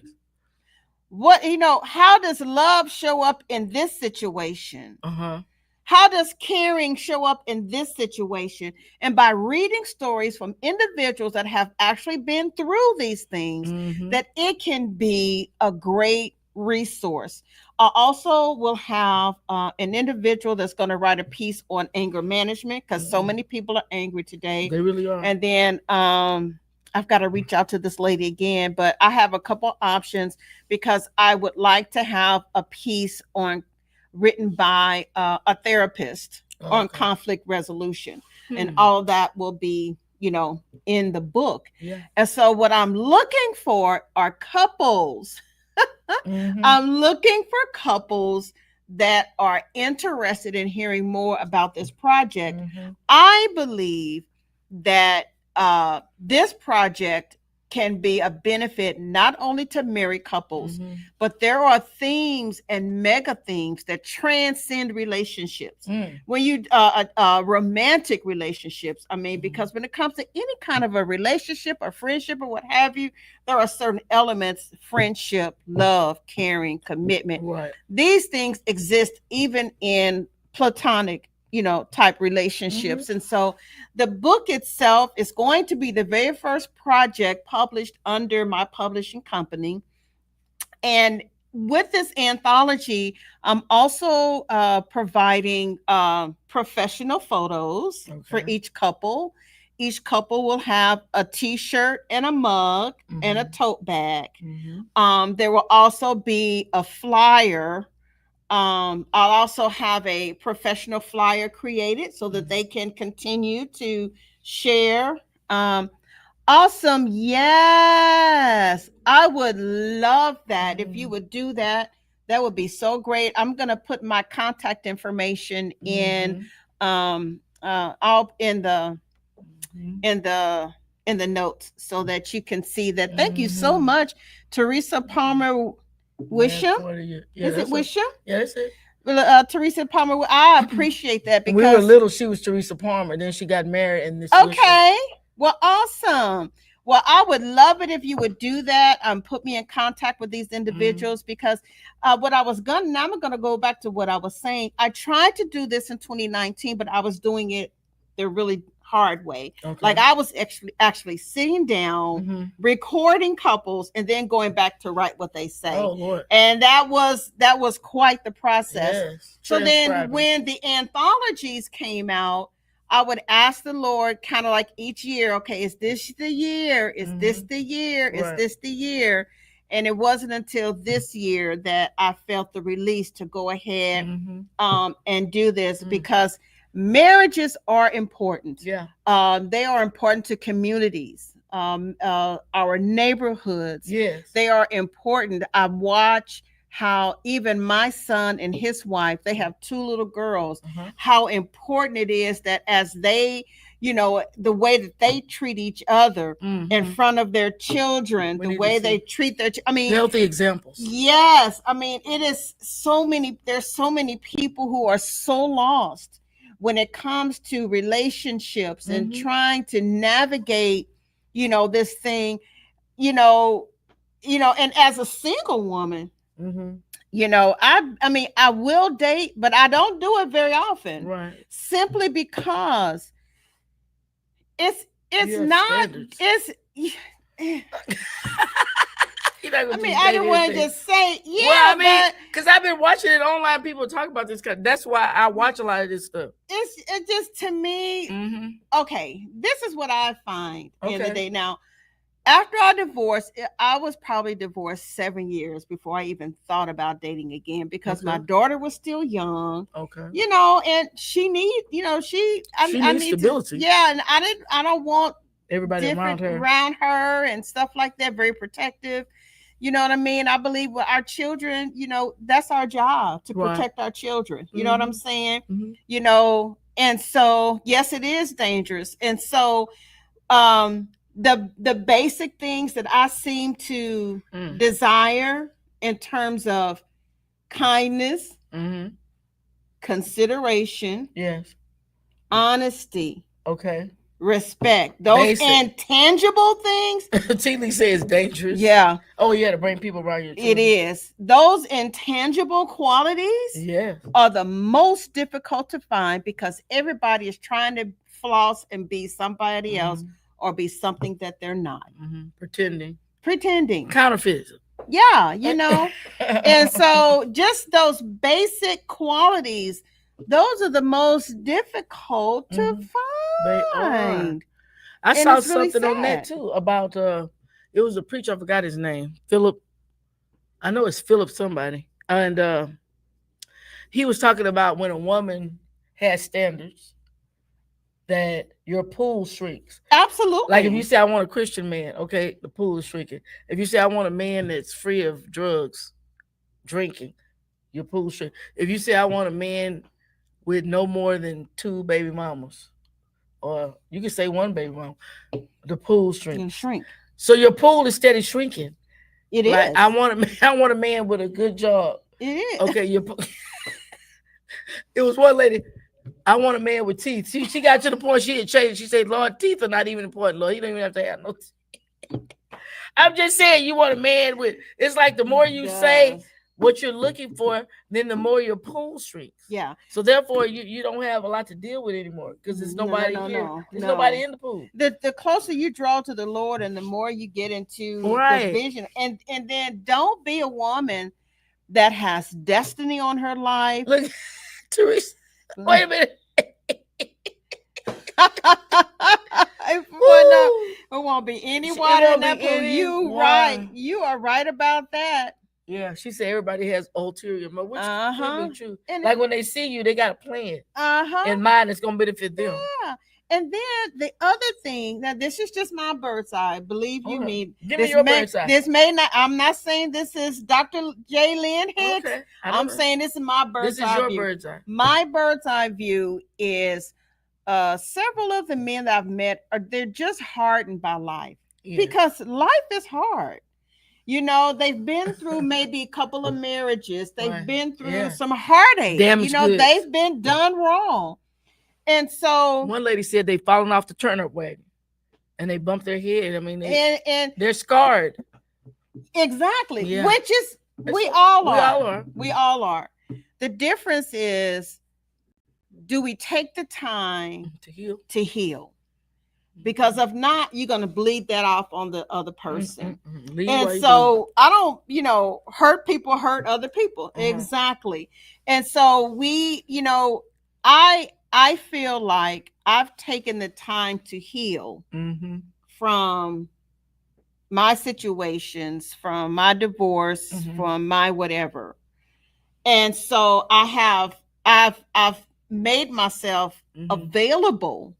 How does love show up in this situation? Uh-huh. How does caring show up in this situation? And by reading stories from individuals that have actually been through these things, mm-hmm, that it can be a great resource. I also will have an individual that's going to write a piece on anger management, because mm-hmm, so many people are angry today. They really are. And then I've got to reach out to this lady again, but I have a couple options because I would like to have a piece written by a therapist on conflict resolution. And all of that will be, in the book. Yeah. And so what I'm looking for are couples. Mm-hmm. I'm looking for couples that are interested in hearing more about this project. Mm-hmm. I believe that this project can be a benefit not only to married couples, mm-hmm, but there are themes and mega themes that transcend relationships. Mm. When you romantic relationships, mm-hmm, because when it comes to any kind of a relationship or friendship or what have you, there are certain elements: friendship, love, caring, commitment. Right. These things exist even in platonic type relationships. Mm-hmm. And so the book itself is going to be the very first project published under my publishing company. And with this anthology, I'm also providing professional photos for each couple. Each couple will have a t-shirt and a mug, mm-hmm, and a tote bag. Mm-hmm. There will also be a flyer. I'll also have a professional flyer created so that they can continue to share. Awesome. Yes. I would love that. Mm-hmm. If you would do that, that would be so great. I'm going to put my contact information in, all in the notes so that you can see that. Thank you so much, Teresa Palmer Wisham. Is it Wisham? Yeah, that's it. Teresa Palmer. I appreciate that because when we were little, she was Teresa Palmer. Then she got married, and this. Okay, well, awesome. Well, I would love it if you would do that. Put me in contact with these individuals, mm-hmm, because what I was gonna. Now I'm gonna go back to what I was saying. I tried to do this in 2019, but I was doing it the really hard way. Okay. Like I was actually sitting down, mm-hmm, recording couples, and then going back to write what they say. Oh, Lord. And that was quite the process. Yes. So then when the anthologies came out, I would ask the Lord kind of like each year, okay, is this the year? Is mm-hmm, this the year? Is this the year? And it wasn't until this year that I felt the release to go ahead, mm-hmm, and do this, mm-hmm, because marriages are important. Yeah. They are important to communities, our neighborhoods. Yes. They are important. I watch how even my son and his wife, they have 2 little girls, uh-huh, how important it is that as they, the way that they treat each other, mm-hmm, in front of their children, the way they treat their, healthy examples. Yes. It is there's so many people who are so lost when it comes to relationships, mm-hmm, and trying to navigate, this thing, and as a single woman, mm-hmm, You know, I mean, I will date, but I don't do it very often. Right. Simply because it's not standards. it's I mean, I don't want to just say, yeah. Well, I mean, because I've been watching it online. People talk about this. That's why I watch a lot of this stuff. It just, to me, okay, this is what I find in the day. Now, after our divorce, I was probably divorced 7 years before I even thought about dating again, because my daughter was still young. Okay. You know, and she needs, you know, I need stability. And I don't want everybody around her and stuff like that. Very protective. You know what I mean? I believe with our children, you know, that's our job, to protect our children. You know what I'm saying? You know, and so, yes, it is dangerous. And so, the basic things that I seem to desire in terms of kindness, consideration, honesty, respect, those intangible things. T. says dangerous. Yeah. Oh, yeah, to bring people around your children. It is. Those intangible qualities are the most difficult to find, because everybody is trying to floss and be somebody else or be something that they're not. Pretending. Counterfeit. Yeah, you know. And so just those basic qualities, those are the most difficult to find. They are. I saw something on that too about it was a preacher, I forgot his name. Philip. I know it's Philip somebody. And he was talking about when a woman has standards, that your pool shrinks. Absolutely. Like if you say, I want a Christian man, okay, the pool is shrinking. If you say, I want a man that's free of drugs, drinking, your pool shrinks. If you say, I want a man with no more than 2 baby mamas, or you can say 1 baby mama, the pool shrinks. Shrink. So your pool is steady shrinking. It is. I want a man with a good job. It is. Okay, it was one lady. I want a man with teeth. She got to the point she had changed. She said, Lord, teeth are not even important, Lord. You don't even have to have no teeth. I'm just saying, you want a man with, it's like the more you say what you're looking for, then the more your pool shrinks. Yeah. So therefore, you don't have a lot to deal with anymore, because there's nobody here. There's nobody in the pool. The closer you draw to the Lord and the more you get into the vision. And then don't be a woman that has destiny on her life. Look, Teresa. Wait a minute. It won't be any water in that pool. Right. You are right about that. Yeah, she said everybody has ulterior motive, which is true. And like when they see you, they got a plan. And mine is gonna benefit them. Yeah. And then the other thing, now this is just my bird's eye. Believe you me. Give me your bird's eye. This may not, I'm not saying this is Dr. J. Lynn Hicks. Okay. I'm saying this is my bird's eye. This is your bird's eye. My bird's eye view is several of the men that I've met they're just hardened by life. Because life is hard. You know, they've been through maybe a couple of marriages. They've been through some heartache. They've been done wrong. And so one lady said they've fallen off the turnip wagon and they bumped their head. I mean, they're scarred. Exactly. Yeah. Which is, we all are. The difference is, do we take the time to heal? Because if not, you're going to bleed that off on the other person. And so I don't, hurt people hurt other people. Exactly. And so I feel like I've taken the time to heal from my situations, from my divorce, from my whatever. And so I've made myself available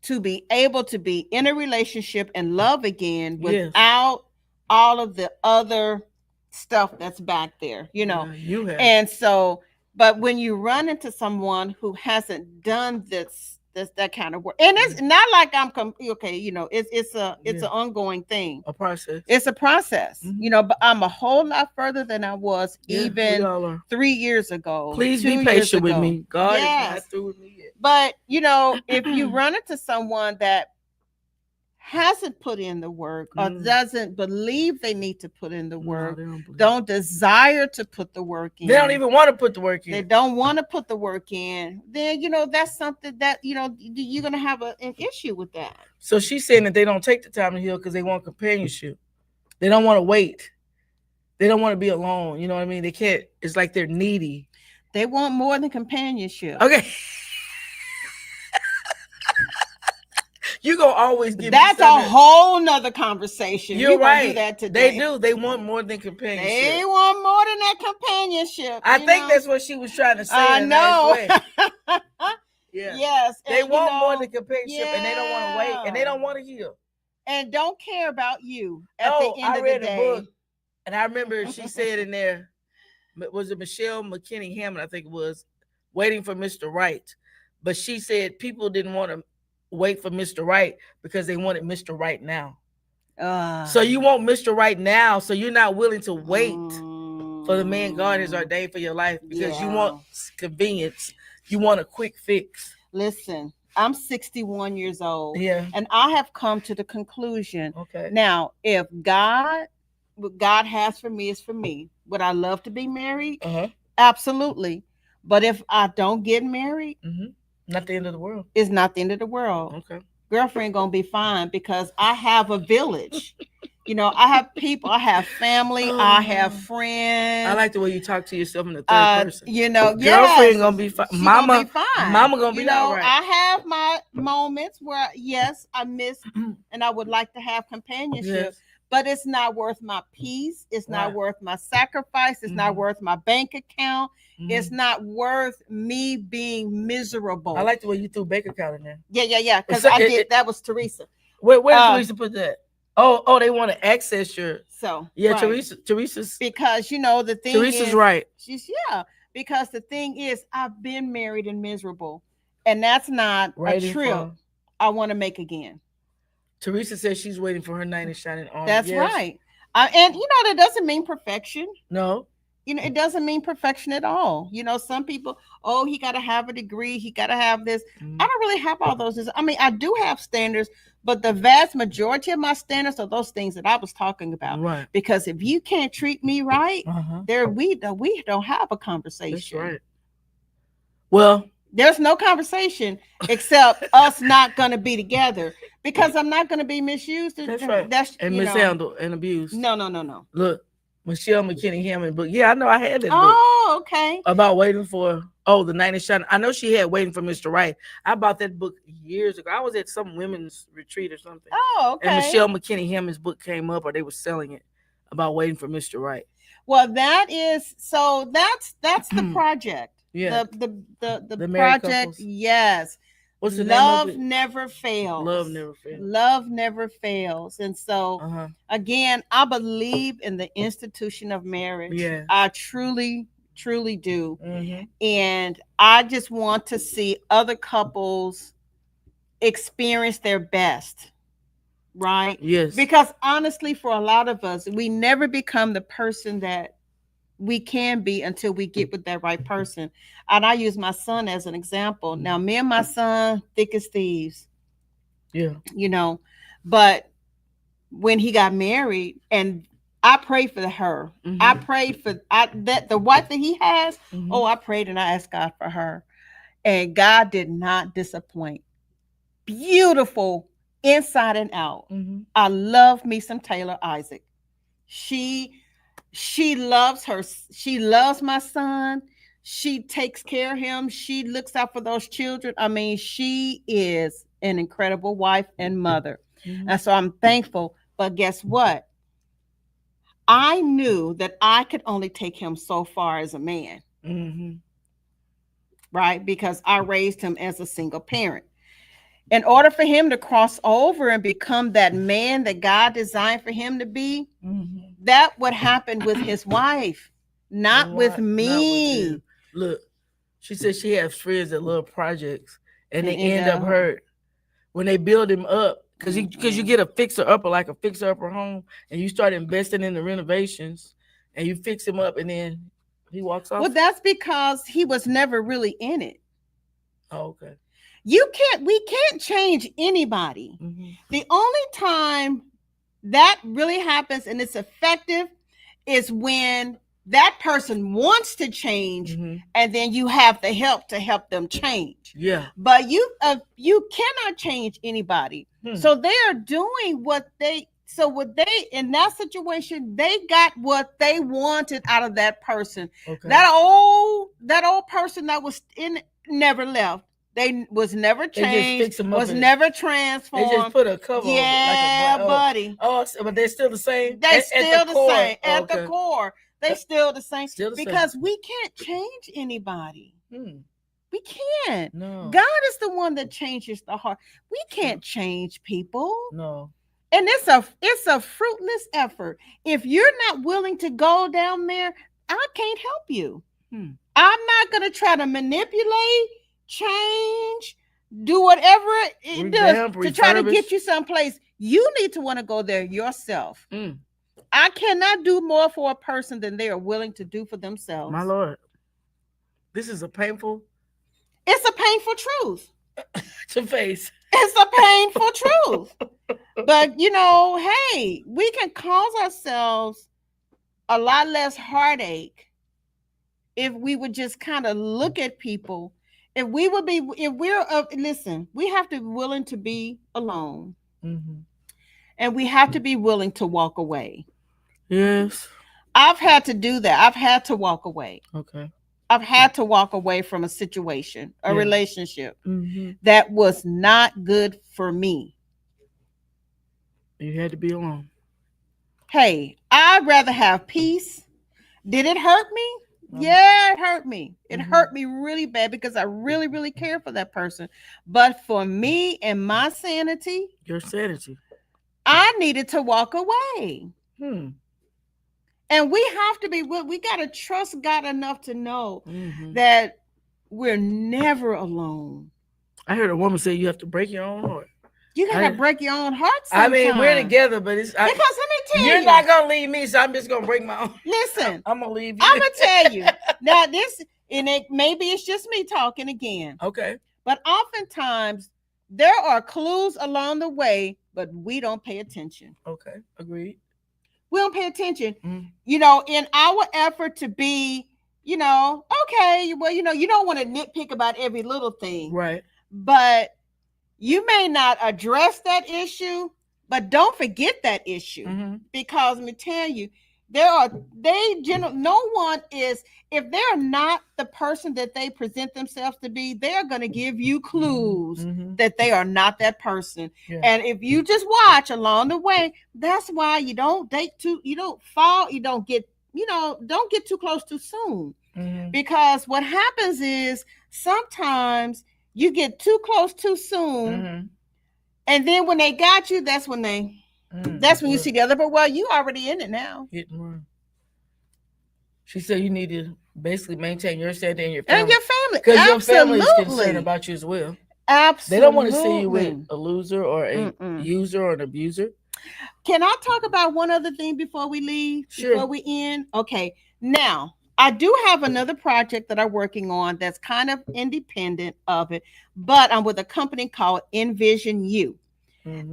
to be able to be in a relationship and love again without all of the other stuff that's back there, you have. And so, but when you run into someone who hasn't done that kind of work, and it's not like I'm it's an ongoing thing, a process. It's a process, but I'm a whole lot further than I was even 3 years ago. Please be patient with me. God is not through with me yet. But if you run into someone that hasn't put in the work or doesn't believe they need to put in the work, don't desire to put the work in. They don't even want to put the work in. They don't want to put the work in. Then, that's something that, you're going to have an issue with that. So she's saying that they don't take the time to heal because they want companionship. They don't want to wait. They don't want to be alone. You know what I mean? They can't. It's like they're needy. They want more than companionship. Okay. You're going to always give That's a whole nother conversation. You're right. Do that today. They do. They want more than companionship. They want more than that companionship. I think that's what she was trying to say. I know. Yeah. Yes. They want more than companionship, and they don't want to wait, and they don't want to heal. And don't care about you at the end of the day. A book, and I remember she said in there, was it Michelle McKinney Hammond, I think it was, Waiting for Mr. Right. But she said people didn't want to wait for Mr. Right because they wanted Mr. Right now. So you want Mr. Right now, so you're not willing to wait for the man God has ordained for your life because you want convenience. You want a quick fix. Listen, I'm 61 years old. Yeah. And I have come to the conclusion. Okay. Now, if what God has for me is for me. Would I love to be married? Absolutely. But if I don't get married, not the end of the world. It's not the end of the world. Okay. Girlfriend gonna be fine because I have a village. I have people, I have family, I have friends. I like the way you talk to yourself in the third person. Girlfriend gonna be fine. Mama gonna be all right. I have my moments where yes, I miss and I would like to have companionship. Yes. But it's not worth my peace. It's not worth my sacrifice. It's not worth my bank account. It's not worth me being miserable. I like the way you threw bank account in there. Yeah. Because I did. That was Teresa. Where did Teresa put that? Oh, they want to access your. So yeah, right. Teresa's because the thing. Teresa's right. Because the thing is, I've been married and miserable, and that's not a trip I want to make again. Teresa says she's waiting for her knight in shining armor. That's right. And that doesn't mean perfection. No. It doesn't mean perfection at all. Some people, he got to have a degree. He got to have this. I don't really have all those. I mean, I do have standards, but the vast majority of my standards are those things that I was talking about. Right. Because if you can't treat me right, we don't have a conversation. That's right. Well, there's no conversation except us not going to be together because I'm not going to be misused. That's right. And mishandled and abused. No. Look, Michelle McKinney Hammond book. Yeah, I know I had that book. Oh, okay. About waiting for the knight in shining. I know she had Waiting for Mr. Right. I bought that book years ago. I was at some women's retreat or something. Oh, okay. And Michelle McKinney Hammond's book came up, or they were selling it about waiting for Mr. Right. Well, that's the project. Yeah. The project. Couples. Yes. What's the Love name of it? Never fails. Love never fails. Love never fails. And so again, I believe in the institution of marriage. Yeah. I truly do. And I just want to see other couples experience their best. Right? Yes. Because honestly, for a lot of us, we never become the person that we can be until we get with that right person. And I use my son as an example. Now, me and my son, thick as thieves. Yeah. But when he got married, and I prayed for her. I prayed for that the wife that he has. I prayed and I asked God for her. And God did not disappoint. Beautiful inside and out. I love me some Taylor Isaac. She loves her. She loves my son. She takes care of him. She looks out for those children. I mean, she is an incredible wife and mother. And so I'm thankful. But guess what? I knew that I could only take him so far as a man. Right? Because I raised him as a single parent. In order for him to cross over and become that man that God designed for him to be, that would happen with his wife, not with me. Not with Look, she said she has friends that love projects, and they end up hurt when they build him up. Because you get a fixer-upper, like a fixer-upper home, and you start investing in the renovations, and you fix him up, and then he walks off. Well, that's because he was never really in it. Oh, okay. we can't change anybody. The only time that really happens and it's effective is when that person wants to change, and then you have the help to help them change. Yeah. But you cannot change anybody. So they are doing what they in that situation, they got what they wanted out of that person. Okay. That old person that was in never left. They was never changed, was never transformed. They just put a cover over it, like buddy. But they're still the same? They still the same. At the core, they still the same. Because we can't change anybody. We can't. No. God is the one that changes the heart. We can't change people. No. And it's a fruitless effort. If you're not willing to go down there, I can't help you. I'm not going to try to manipulate, change, do whatever it does to try to get you someplace. You need to want to go there yourself. I cannot do more for a person than they are willing to do for themselves. My Lord, this is it's a painful truth to face. It's a painful truth. But, hey, we can cause ourselves a lot less heartache if we would just kind of look at people. Listen, we have to be willing to be alone. And we have to be willing to walk away. Yes. I've had to do that. I've had to walk away. Okay. I've had to walk away from a situation, a relationship that was not good for me. You had to be alone. Hey, I'd rather have peace. Did it hurt me? Yeah, it hurt me. It hurt me really bad because I really, really care for that person. But for me and my sanity, your sanity, I needed to walk away. And we have to we got to trust God enough to know that we're never alone. I heard a woman say you have to break your own heart. You got to break your own heart sometimes. I mean, we're together, but it's... Because let me tell you. You're not going to leave me, so I'm just going to break my own. Listen. I'm going to leave you. I'm going to tell you. Now, maybe it's just me talking again. Okay. But oftentimes, there are clues along the way, but we don't pay attention. Okay. Agreed. We don't pay attention. In our effort to be, okay, well, you don't want to nitpick about every little thing. Right. But you may not address that issue, but don't forget that issue. Because let me tell you, no one is, if they're not the person that they present themselves to be, they're going to give you clues that they are not that person. Yeah. And if you just watch along the way, that's why you don't get too close too soon. Because what happens is sometimes you get too close too soon. And then when they got you, that's when you see the other. But well, you already in it now. She said you need to basically maintain your standing and your family. And your family. Because your family is concerned about you as well. Absolutely. They don't want to see you with a loser or a user or an abuser. Can I talk about one other thing before we leave? Sure. Before we end? Okay. Now, I do have another project that I'm working on that's kind of independent of it, but I'm with a company called Envision You.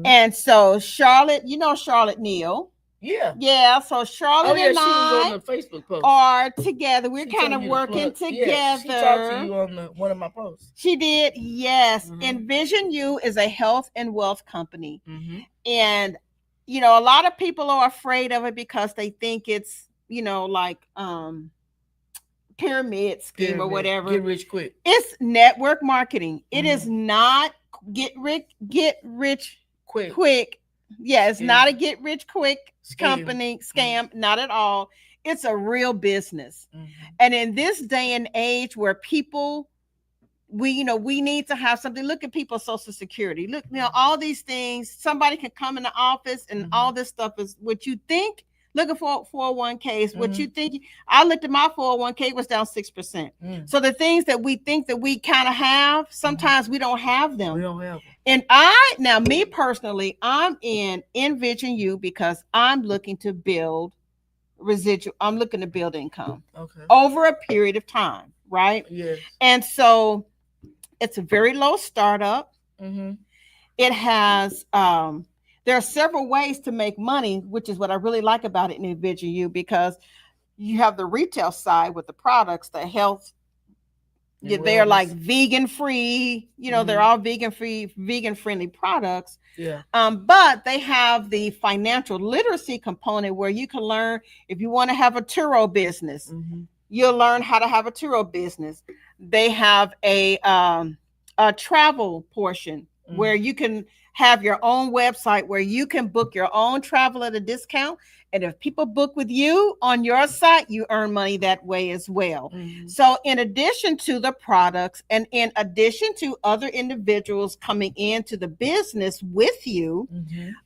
And so Charlotte, Charlotte Neal. Yeah. Yeah. So Charlotte and she I was on the Facebook post. are together. We're kind of working together. Yeah, she talked to you on one of my posts. She did. Yes. Envision You is a health and wealth company. And, a lot of people are afraid of it because they think it's, like pyramid scheme or whatever. Get rich quick. It's network marketing. It is not get rich quick. Yeah, it's not a get rich quick company scam, not at all. It's a real business. And in this day and age where people, we need to have something. Look at people's Social Security. Look, all these things. Somebody can come in the office and all this stuff is what you think. Looking for 401ks, what you think. I looked at my 401k, was down 6%. So the things that we think that we kind of have, sometimes we don't have them. We don't have them. And me personally, I'm in Envision You because I'm looking to build residual. I'm looking to build income over a period of time, right? Yes. And so It's a very low startup. Mm-hmm. It has there are several ways to make money, which is what I really like about it in Envision You, because you have the retail side with the products, the health. They're like vegan free, they're all vegan friendly products. Yeah. But they have the financial literacy component where you can learn if you want to have a Turo business, you'll learn how to have a Turo business. They have a travel portion where you can have your own website where you can book your own travel at a discount. And if people book with you on your site, you earn money that way as well. Mm-hmm. So in addition to the products and in addition to other individuals coming into the business with you,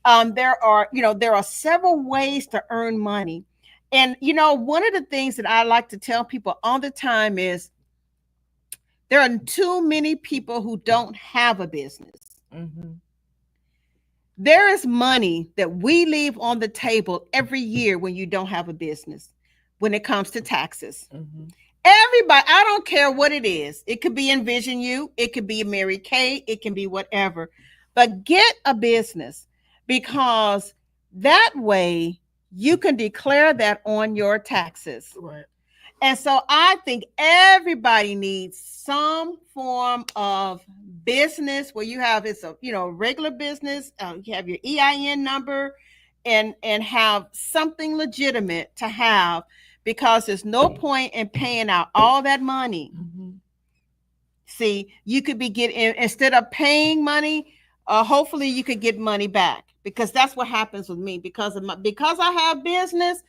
there are several ways to earn money. And, one of the things that I like to tell people all the time is there are too many people who don't have a business. Mm-hmm. There is money that we leave on the table every year when you don't have a business, when it comes to taxes. Mm-hmm. Everybody, I don't care what it is. It could be Envision You. It could be Mary Kay. It can be whatever. But get a business, because that way you can declare that on your taxes. Right. And so I think everybody needs some form of business where you have regular business, you have your EIN number and have something legitimate to have, because there's no point in paying out all that money. Mm-hmm. See, you could be getting, instead of paying money, hopefully you could get money back, because that's what happens with me because I have business.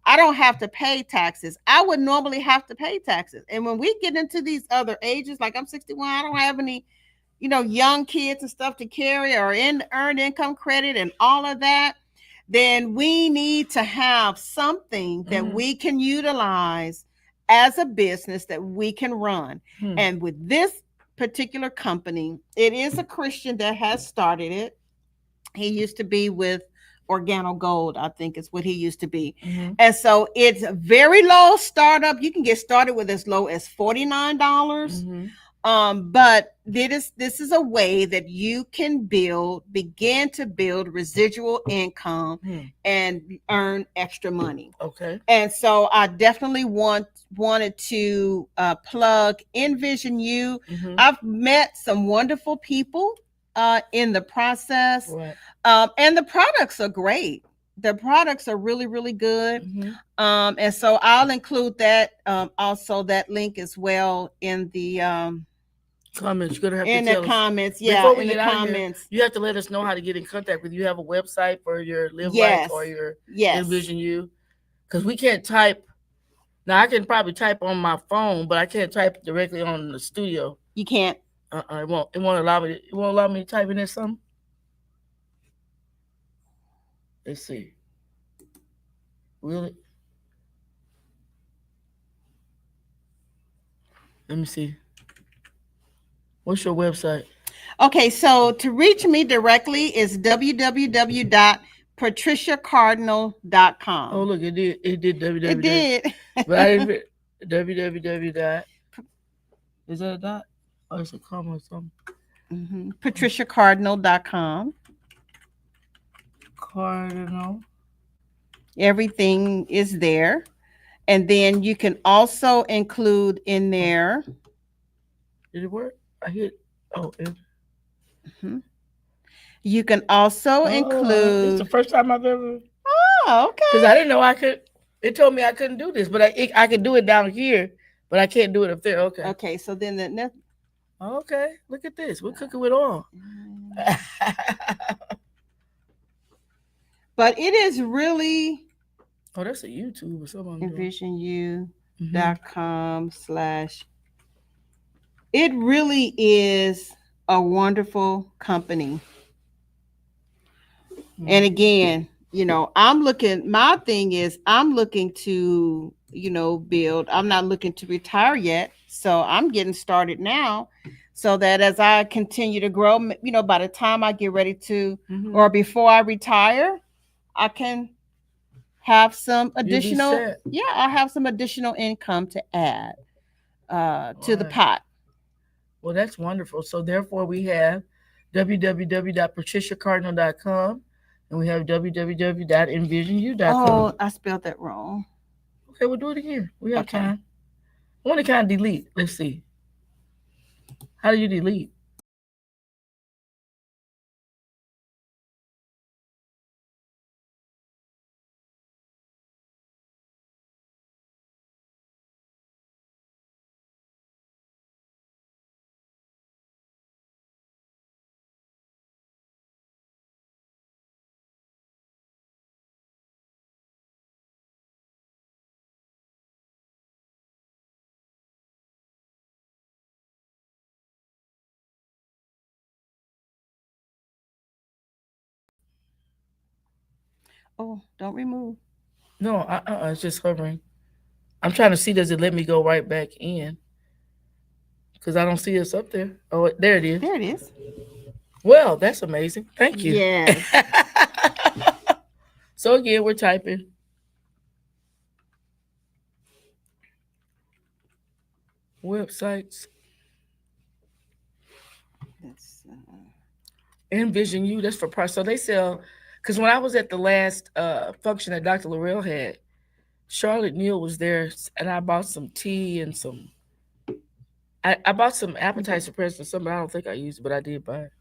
I don't have to pay taxes. I would normally have to pay taxes. And when we get into these other ages, like I'm 61, I don't have any, young kids and stuff to carry or earned income credit and all of that. Then we need to have something that we can utilize as a business that we can run. And with this particular company, it is a Christian that has started it. He used to be with Organo Gold, I think is what he used to be. Mm-hmm. And so it's a very low startup. You can get started with as low as $49. Mm-hmm. But this is a way that you can begin to build residual income and earn extra money. Okay. And so I definitely wanted to plug Envision You. Mm-hmm. I've met some wonderful people in the process. Right. And the products are great. The products are really, really good. Mm-hmm. And so I'll include that also that link as well in the comments. You're gonna have in to the comments. Yeah, before we in get the comments. Here, you have to let us know how to get in contact with you. You have a website for your Live Life or your Envision You, because we can't type. Now I can probably type on my phone, but I can't type directly on the studio. You can't. It won't allow me. It won't allow me to type in there something. Let's see. Will it? Let me see. What's your website? Okay, so to reach me directly is www.patriciacardinal.com. Oh, look, it did www. It did. But I didn't www. Is that a dot? Or is it a comma or something? Mm-hmm. PatriciaCardinal.com. Cardinal. Everything is there. And then you can also include in there. Did it work? I hit. Oh, mm-hmm. You can also include. It's the first time I've ever. Oh, okay. Because I didn't know I could. It told me I couldn't do this, but I could do it down here, but I can't do it up there. Okay. Okay. So then okay. Look at this. We're cooking with oil. But it is really. Oh, that's a YouTube or something. EnvisionU.com/. It really is a wonderful company. Mm-hmm. And again, my thing is I'm looking to, build. I'm not looking to retire yet. So I'm getting started now so that as I continue to grow, by the time I get ready to, or before I retire, I can have some additional, I have some additional income to add to the pot. Well, that's wonderful. So therefore, we have www.patriciacardinal.com and we have www.envisioну.com. Oh, I spelled that wrong. Okay, we'll do it again. We have time. I want to kind of delete. Let's see. How do you delete? Oh, don't remove. No, it's just hovering. I'm trying to see, does it let me go right back in? Because I don't see us up there. Oh, there it is. There it is. Well, that's amazing. Thank you. Yes. So again, we're typing websites. Envision You. That's for price. So they sell. Because when I was at the last function that Dr. Laurel had, Charlotte Neal was there, and I bought some tea and some. I bought some appetizer press and something I don't think I used, but I did buy it.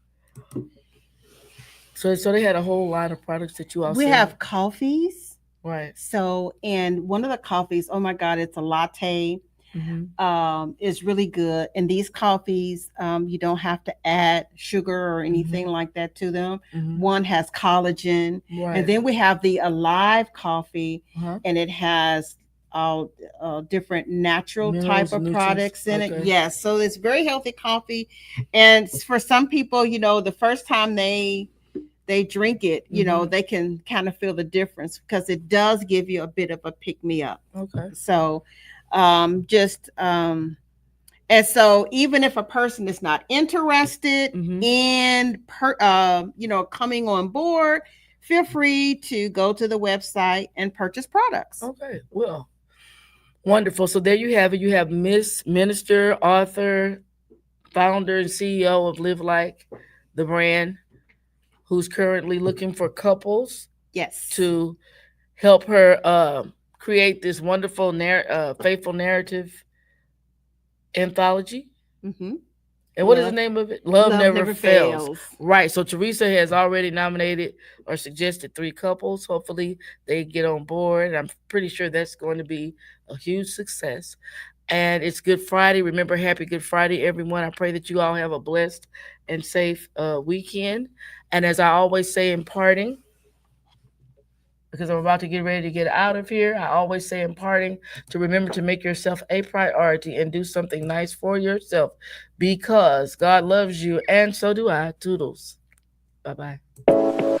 So they had a whole line of products that you all. We have coffees. Right. So, and one of the coffees, oh my God, it's a latte. Mm-hmm. Is really good. And these coffees, you don't have to add sugar or anything like that to them. Mm-hmm. One has collagen. Right. And then we have the Alive coffee, and it has all different natural minerals, type of products in it. Yes. So it's very healthy coffee. And for some people, the first time they drink it, they can kind of feel the difference because it does give you a bit of a pick me up. Okay. So and so even if a person is not interested in coming on board, feel free to go to the website and purchase products. Okay. Well, wonderful. So there you have it. You have Miss Minister, author, founder, and CEO of Live Like, the brand, who's currently looking for couples. Yes. To help her create this wonderful faithful narrative anthology. Mm-hmm. And what is the name of it? Love Never Fails. Right. So Teresa has already nominated or suggested 3 couples. Hopefully they get on board. I'm pretty sure that's going to be a huge success. And it's Good Friday. Remember, happy Good Friday, everyone. I pray that you all have a blessed and safe weekend. And as I always say in parting, because I'm about to get ready to get out of here, I always say in parting to remember to make yourself a priority and do something nice for yourself because God loves you and so do I. Toodles. Bye-bye.